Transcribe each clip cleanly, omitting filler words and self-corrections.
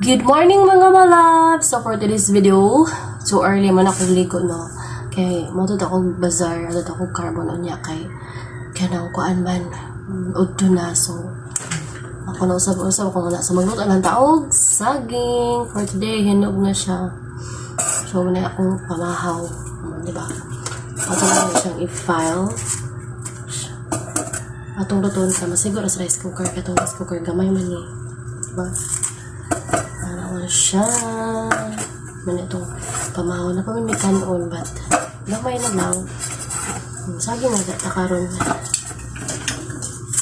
Good morning mga malab! So for today's video, so early man ako ligo no. Kay matut ako bazaar, atut ako carbon unya kay kanang kuan man udto na. So ako na usab-usab ko na sa magluto ng taog saging. For today hinog na siya. So muna akong pamahaw, di ba? Ato na siyang i-file. Atong lutuon sa masiguro sa rice cooker, katong rice cooker gamay man ni. Diba? Siya man itong pamahaw na pa may kanon but gamay na lang saging na takaron.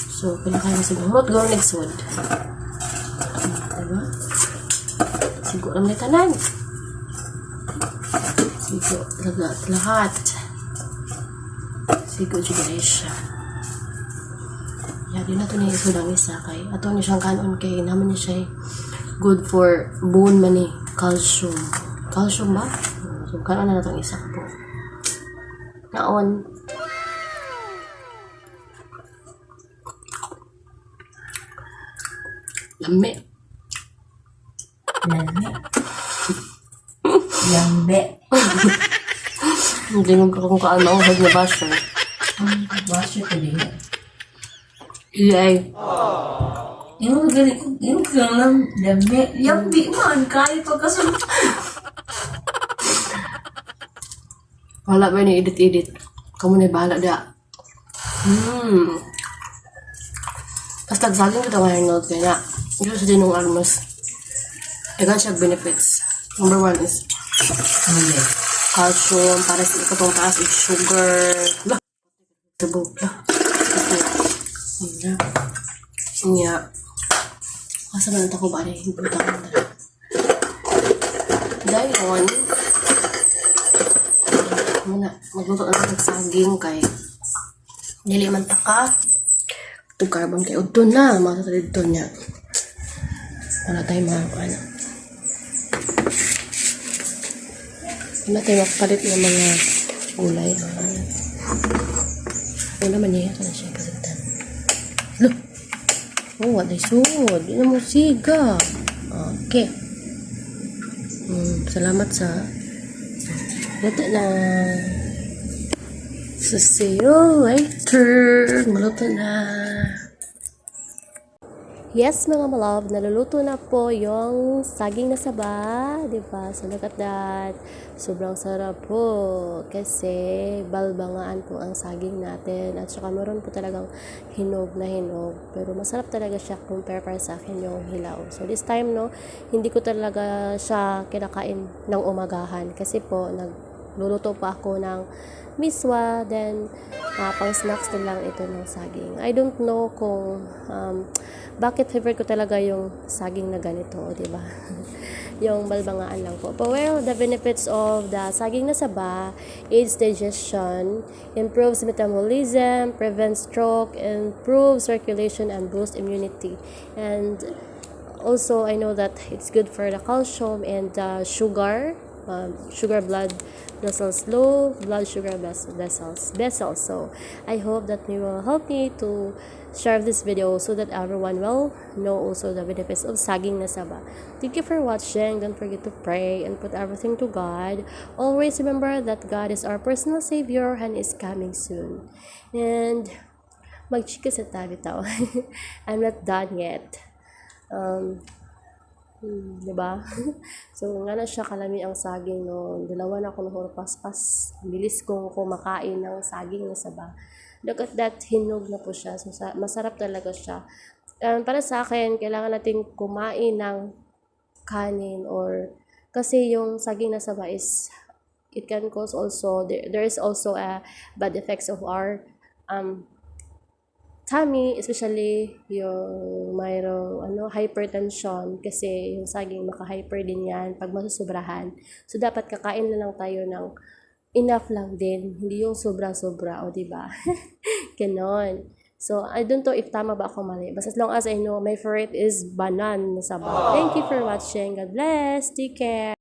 So pinakain siguro hurot gawin next wood, diba? Siguro ang tanan siguro lahat siguro juga siya ya din na ito na isudang isa kay ato niya siyang kanon kay naman niya siya good for bone man eh. Calcium. Calcium ba? So, karoon na itong isa po. Naon. Lambe. Lambe. Lambe. Hindi mo kung kaano hag na basher. Basher ko din. Iyay. Yung galing ko, yung lang lambe. Yung di man, kaya pagkasunod. Wala ba ni edit-edit? Kamu na bahala da. Tapos tagsagin ko ito ngayon note kaya ito sa dinong almas. Dagan siya benefits. Number 1 is calcium, para sa ikatong taas is sugar. Tabo. Iya. Asa na ko ba rin? Hintutang na. Dahil yun, muna, magluto na ng saging kay dili man taka. Itong carbon kay udto na, matatalid to niya. Wala tayo ano. Wala tayo makapalit ng mga gulay. Wala man niya, ito na siya kasigtan. Look! Oh, what I sud. Yun ang musiga. Okay. Salamat sa luto na. So, see you later. Maluto na. Yes, mga malove, naluluto na po yung saging na saba, di ba? So, look at that. Sobrang sarap po kasi balbangaan po ang saging natin at saka meron po talagang hinog na hinog. Pero masarap talaga siya compare para sa akin yung hilaw. So, this time, no, hindi ko talaga siya kinakain ng umagahan kasi po, nagluluto pa ako ng miswa, then pang snacks na lang ito ng saging. I don't know kung bakit favorite ko talaga yung saging na ganito, di ba? Yung balbangaan lang po. But well, the benefits of the saging na saba aids digestion, improves metabolism, prevents stroke, improves circulation, and boosts immunity. And also, I know that it's good for the calcium and sugar blood vessels, low blood sugar vessels. So I hope that you will help me to share this video so that everyone will know also the benefits of saging na saba. Thank you for watching. Don't forget to pray and put everything to God. Always remember that God is our personal savior and is coming soon. And magchika sa tabi tao. I'm not done yet. Diba? So, nga na siya kalami ang saging no. Dalawa na ako nahurpas-pas. Bilis kong kumakain ng saging na saba. Look at that, hinog na po siya. So, masarap talaga siya. Para sa akin, kailangan natin kumain ng kanin or kasi yung saging na saba is it can cause also, there is also a bad effects of our tummy, especially yung mayroong hypertension kasi yung saging maka-hyper din yan pag masusobrahan. So dapat kakain na lang tayo ng enough lang din, hindi yung sobra-sobra, o diba? Ganon. So I don't know if tama ba ako mali, but as long as I know, my favorite is banan na saba. Thank you for watching. God bless. Take care.